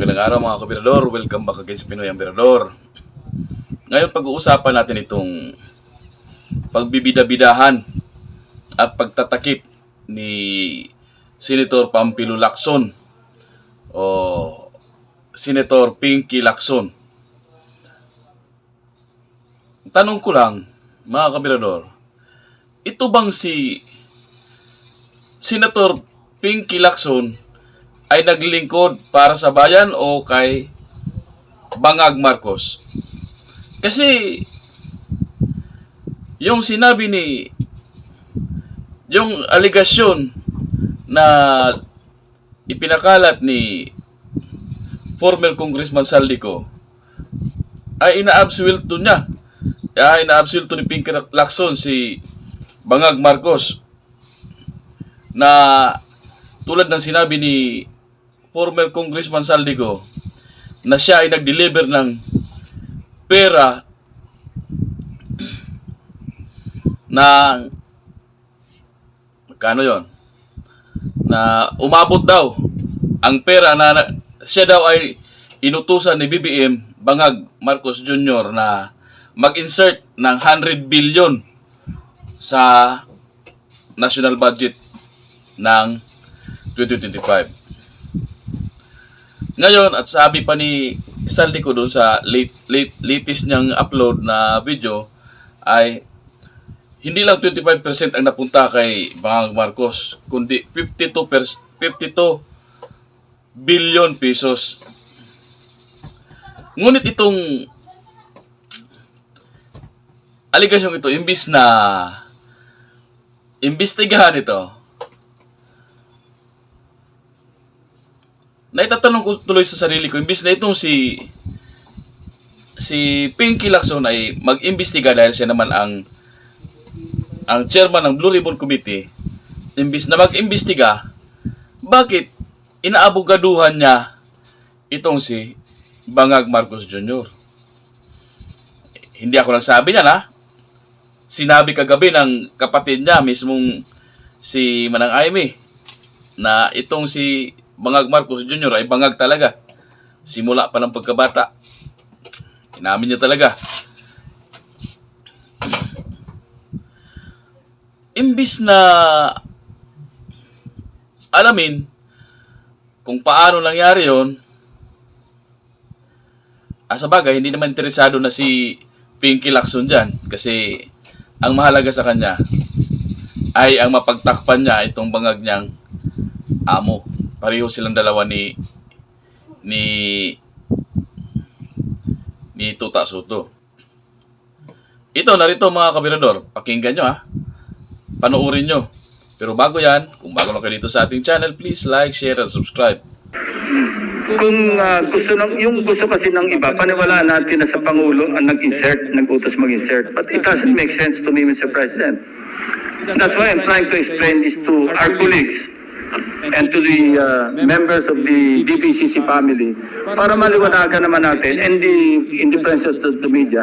Magandang araw mga kabirador, welcome back again sa Pinoy Emperador. Ngayon pag-uusapan natin itong pagbibida-bidahan at pagtatakip ni Senator Pampilo Lacson o Senator Pinky Lacson. Tanong ko lang mga kabirador, ito bang si Senator Pinky Lacson ay naglingkod para sa bayan o kay Bangag Marcos? Kasi yung sinabi yung aligasyon na ipinakalat ni former Congressman Saldico ay inaabsuelto niya. Inaabsuelto ni Pinky Lacson si Bangag Marcos na tulad ng sinabi ni former Congressman Saldico na siya ay nag-deliver ng pera na magkano yon, na umabot daw ang pera na siya daw ay inutusan ni BBM Bangag Marcos Jr. na mag-insert ng 100 billion sa national budget ng 2025. Ngayon, at sabi pa ni Saldico doon sa latest niyang upload na video ay hindi lang 25% ang napunta kay Bangag Marcos, kundi 52 billion pesos. Ngunit itong aligasyon ito, imbis na imbestigahan ito, naitatanong ko tuloy sa sarili ko, imbis na itong si Pinky Lacson ay mag-imbestiga dahil siya naman ang chairman ng Blue Ribbon Committee, imbis na mag-imbestiga, bakit inaabogaduhan niya itong si Bangag Marcos Jr.? Hindi ako nagsabi niyan, ha? Sinabi kagabi ng kapatid niya, mismong si Manang Aimee, na itong si Bangag Marcos Jr. ay bangag talaga. Simula pa ng pagkabata. Inamin niya talaga. Imbis na alamin kung paano nangyari yon, sa bagay, hindi naman interesado na si Pinky Lacson dyan. Kasi ang mahalaga sa kanya ay ang mapagtakpan niya itong bangag niyang amo. Pareho silang dalawa ni Tuta Soto. Ito, narito mga kabirador. Pakinggan nyo, ha. Panoorin nyo. Pero bago yan, kung bago na kayo dito sa ating channel, please like, share, and subscribe. Kung gusto kasi ng iba, paniwalaan natin na sa Pangulo ang nag-utos mag-insert. But it doesn't make sense to me, Mr. President. That's why I'm trying to explain this to our colleagues and to the members of the DPCC family para maliwanagan naman natin, and in the presence of the media,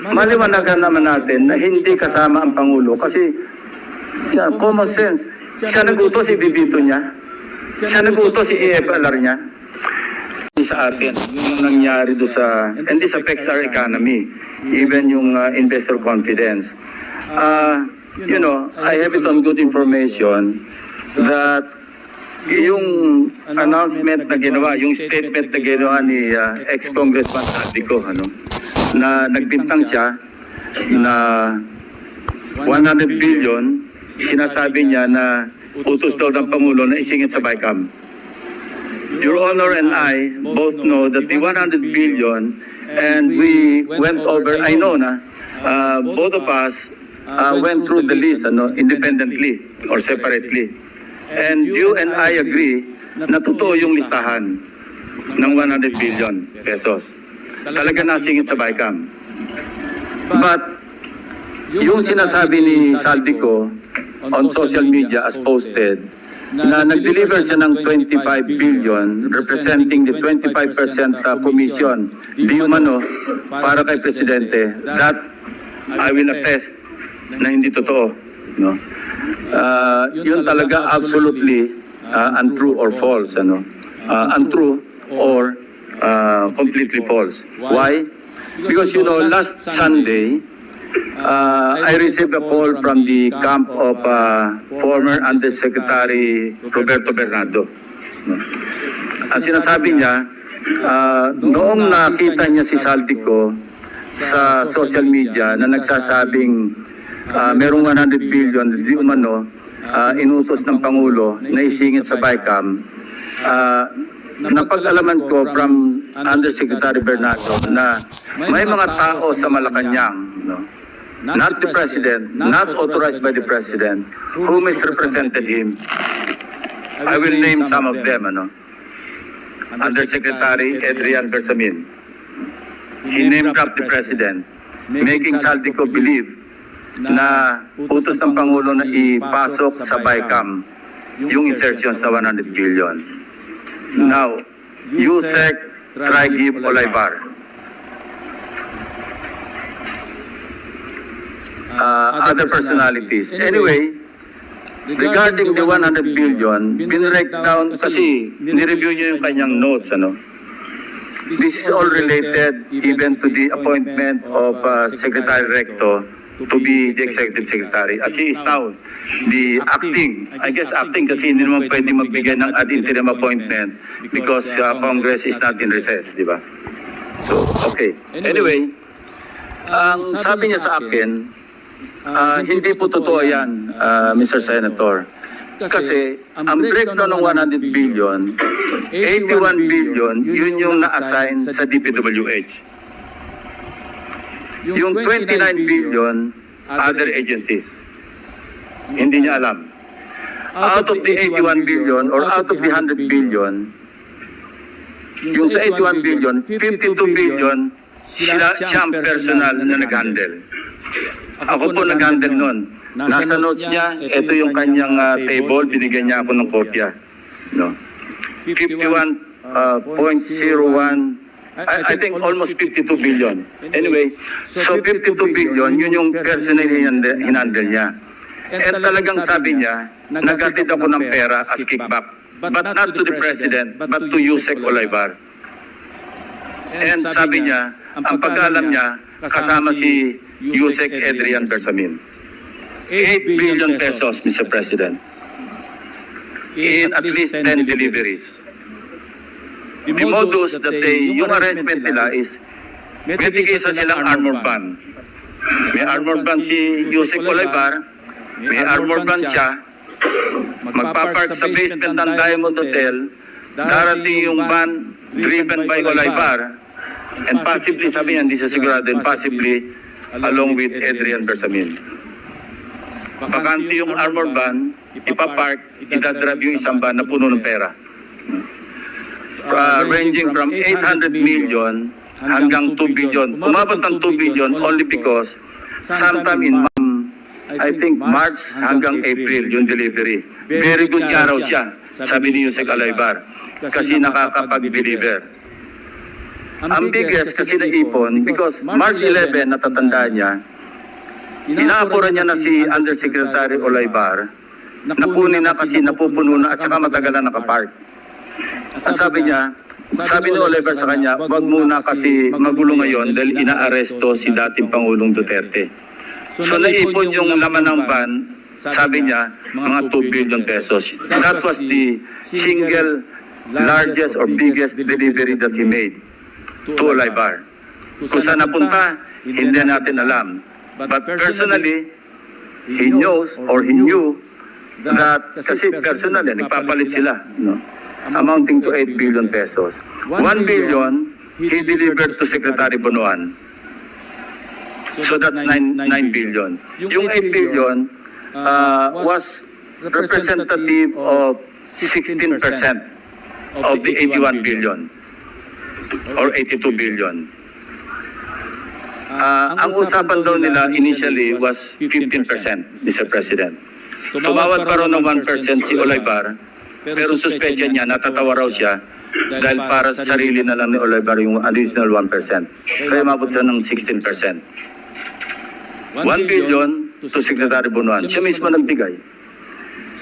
maliwanagan naman natin na hindi kasama ang Pangulo kasi common sense. Siya nag-utos, ibibito niya. Siya nag-utos, i-FLR niya. Sa atin, yung nangyari do sa, and this affects our economy, even yung investor confidence. I have it on good information that yung announcement na ginawa, yung statement na ginawa ni ex-congressman Saldico, na nagbintang siya na 100 billion, sinasabi niya na utos daw ng Pangulo na isingit sa BICAM. Your Honor and I both know that the 100 billion, and we went over, I know na, both of us went through the list independently or separately. And you and I agree na totoo yung listahan ng 100 billion pesos. Talaga nasingit sa BICAM. But yung sinasabi ni Saldico on social media as posted, na nag-deliver siya ng 25 billion representing the 25% commission di umano para kay Presidente, that I will attest na hindi totoo. Yun talaga absolutely untrue or false, untrue or completely false. Why? Because last Sunday, I received a call from the camp of former Undersecretary Roberto Bernardo. Ang sinasabi niya, noong nakita niya si Saldico sa social media na nagsasabing merong 100 billion di umano inutos ng Pangulo na isingit sa BICAM, napag-alaman ko from Undersecretary Bernardo na may mga tao sa Malacanang, not the President, not authorized by the President, who misrepresented him. I will name some of them. Undersecretary Adrian Bersamin. He name-dropped the President, making Saldico believe na utos ng Pangulo na ipasok sa BICAM yung insertion sa 100 billion. Now, Yusek Traigib Olaybar. Other personalities. Anyway, regarding the 100 billion, binrek down kasi nireview niyo yung kanyang notes, This is all related even to the appointment of Secretary Recto to be the Executive Secretary. As he is now the acting, I guess acting kasi hindi naman pwede magbigay ng ad interim appointment because Congress is not in recess, di ba? So, okay. Anyway, ang sabi niya sa akin, hindi po totoo yan, Mr. Senator. Kasi ang breakdown ng 100 billion, 81 billion, yun yung na-assign sa DPWH. Yung 29 billion, other agencies. Hindi niya alam. Out of the 81 billion or out of the 100 billion, yung sa 81 billion, 52 billion, siya ang personal na nag-handle. Ako po nag-handle nun. Nasa notes niya, ito yung kanyang table, binigyan niya ako ng kopya. 51.01, I think almost 52 billion. Anyway, so 52 billion, yun yung personal hinandle niya. And talagang sabi niya, nagatid ako ng pera as kickback. But not to the President, but to Yusek Olaybar. And sabi niya, ang pagkalam niya, kasama si Yusek Adrian Bersamin. 8 billion pesos, Mr. President, in at least 10 deliveries. The modus that yung arrangement nila is, may tigisa silang armor van. May armor van si Yusek Olaybar, may armor van siya, magpapark sa basement ng Diamond Hotel, darating yung van driven by Olaybar, and possibly, sabi niya, hindi siya sigurado, and possibly, along with Adrian Bersamin. Bakante yung armor van, ipapark, itadrive yung isang van na puno ng pera. Ranging from 800 million hanggang 2 billion. Umabot ng 2 billion only because sometime in I think March hanggang April yung delivery. Very good nga raw siya, sabi ni Yusek Olaybar, kasi nakakapag-deliver. Ang biggest kasi naipon, because March 11, natatandaan niya, inaapuran niya na si Undersecretary Olaybar, nakunin na kasi napupuno na at saka matagal na nakapark. Sabi niya, sabi ni Olaybar sa kanya, wag muna kasi magulo ngayon dahil inaaresto si dating Pangulong Duterte. So naipon yung laman ng van, sabi niya, mga 2 billion pesos. That was the single largest or biggest delivery that he made to Olaybar. Kung saan napunta, hindi natin alam. But personally, he knows or he knew that kasi personally, nagpapalit sila, amounting to 8 billion pesos. 1 billion, he delivered to Secretary Bonoan. So that's 9 billion. Yung 8 billion was representative of 16% of the 81 billion or 82 billion. Ang usapan daw nila initially was 15%, Mr. President. Tumawad pa raw ng 1% si Olaybar, pero suspecha niya, natatawa raw siya dahil para sa sarili na lang ni Olaybar yung additional 1%. Kaya mabot siya ng 16%. 1 billion to Secretary Bonoan. Siya mismo nagbigay.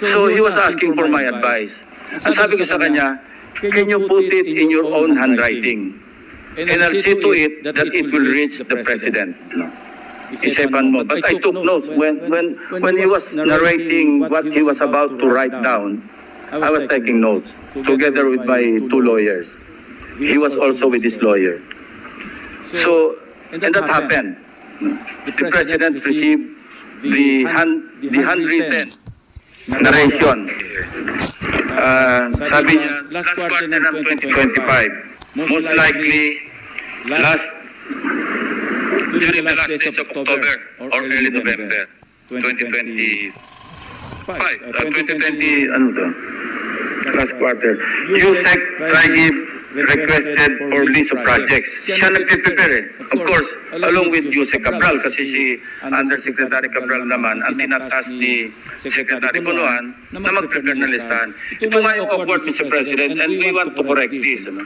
So he was asking for my advice. Ang sabi ko sa kanya, can you put it in your own handwriting? And I'll see to it that it will reach the President. No. Isipan mo. But I took notes when he was narrating what he was about to write down. I was taking notes together with my two lawyers. He was also with his lawyer. So, and that happened. The President received the handwritten narration. Sabi niya, last quarter ng 2025, most likely during the last days of October or early November 2025. 2020, ano to? Last quarter. USEC Trigib requested for list of projects. Siya nagpe-prepare eh. Of course, along with Yusek Cabral, kasi si Undersecretary Cabral naman, ang tinatas ni Secretary Bunuan na mag-prepare na listahan. Ito nga yung awkward, Mr. President, and we want to correct this. Ano?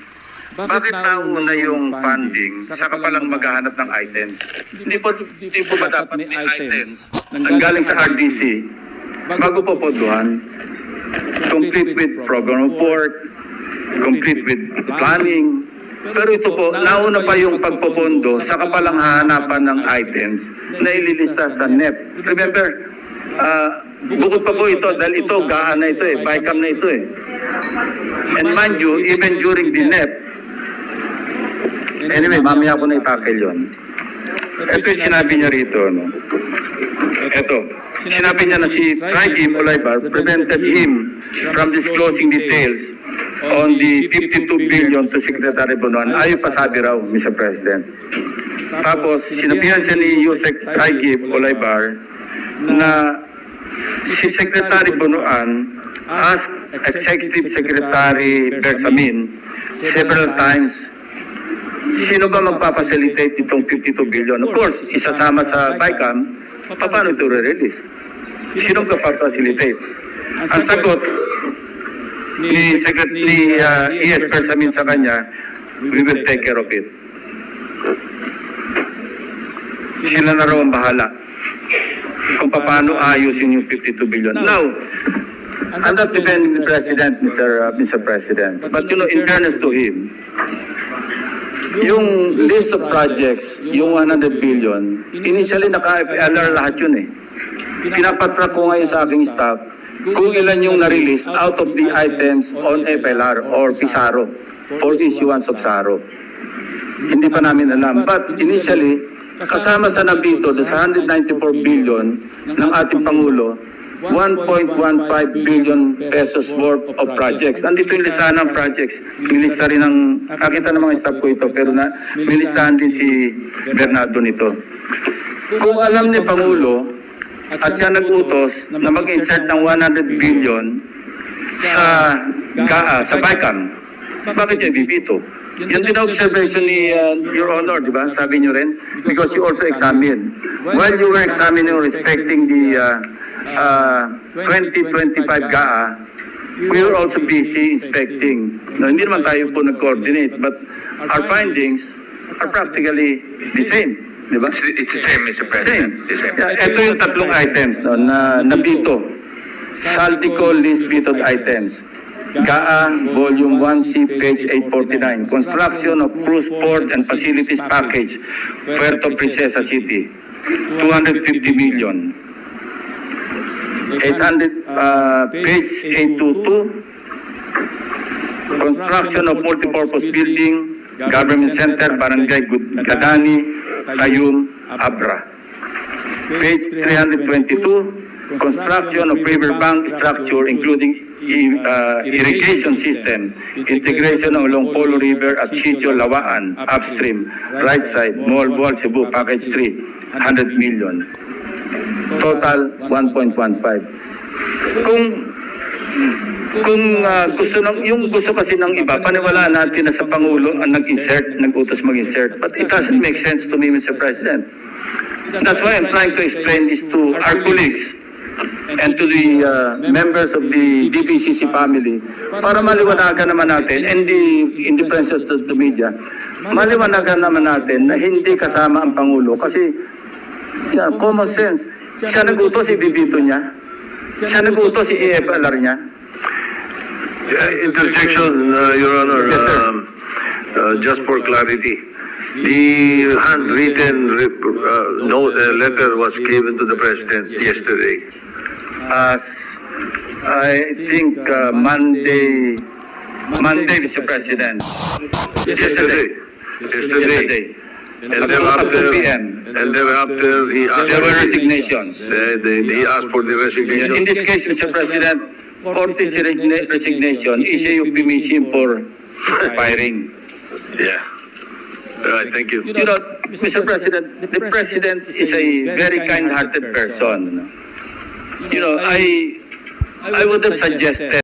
Bakit nauna yung funding, saka palang maghahanap ng items? Hindi po ba dapat may items ang galing sa RDC bago po poduhan? Complete with program report, complete with planning. Pero ito po, nauna pa yung pagpopondo, saka palang hahanapan ng items na ililista sa NEP. Remember, bukod pa po ito, dahil ito, GAA na ito eh, BICAM na ito eh. And mind you, even during the NEP, anyway, mamaya ko na itakil yun. Ito yung sinabi niya rito, no? Ito, sinabi niya na si Trigib Olaybar prevented him from disclosing details on the 52 billion to Secretary Bunuan. Ayaw pa sabi raw, Mr. President. Tapos, sinabihan siya ni Yusek Trigib Olaybar na si Secretary Bunuan asked Executive Secretary Bersamin several times, sino ba magpapacilitate itong 52 billion? Of course, isasama sa BICAM, paano ito re-release? Sino magpapacilitate? Ang sagot ni ES Bersamin sa kanya, we will take care of it. Sila na raw ang bahala kung paano ayusin yung 52 billion. Now, I'm not defending the President, Mr. President, but you know, in fairness to him, yung list of projects, yung 100 billion, initially naka-FLR lahat yun eh. Pinapatrack ko ngayon sa aking staff kung ilan yung na-release out of the items on FLR or PISARO for issuance of SARO. Hindi pa namin alam. But initially, kasama sa nabito sa 194 billion ng ating Pangulo, 1.15 billion pesos worth of projects. Andito yung listahan ng projects. May lista rin ng, nakita ng mga staff ko ito, pero may listahan din si Bernardo nito. Kung alam ni Pangulo, at siya nag-utos na mag-insert ng 100 billion sa GAA, sa BICAM, bakit niya bibito? Yan din ang observation ni Your Honor, di ba? Sabi niyo rin, because you also examined. While you were examining or respecting the 2025 GAA, we were also busy inspecting. No, hindi naman tayo po nag-coordinate, but our findings are practically the same. Diba? It's the same, Mr. President. It's the same. Ito yung tatlong items no, na nabito. Saltico list vetoed items. GAA, Volume 1C, page 849. Construction of cruise port and facilities package, Puerto Princesa City. 250 million. 800, page 822. Construction of multipurpose building, Government Center, Barangay Gadani, Tayum, Abra. Page 322, construction of riverbank structure including irrigation system, integration along Polo River at Sitio Lawaan, upstream, right side, Mall Boal, Cebu, package 3, 100 million. Total 1.15. Kung gusto kasi ng iba, paniwalaan natin na sa Pangulo ang nag-insert, nag-utos mag-insert. But it doesn't make sense to me, Mr. President. That's why I'm trying to explain this to our colleagues and to the members of the DPCC family para maliwanagan naman natin, and in the presence of the media, maliwanagan naman natin na hindi kasama ang Pangulo kasi common sense. Siya nag-utos, ibibito niya. Siya nag-utos, i-FLR niya. Interjection, Your Honor. Yes, sir. Just for clarity, the handwritten letter was given to the President yesterday. I think Monday, Mr. President. Yesterday. And After PM. thereafter, he asked There were for resignations. he asked for the In resignation. this case, Mr. President, Cortes' resignation is a euphemism for firing. Yeah. All right, thank you. You know, Mr. President, the President is a very kind-hearted person. You know, I would have suggested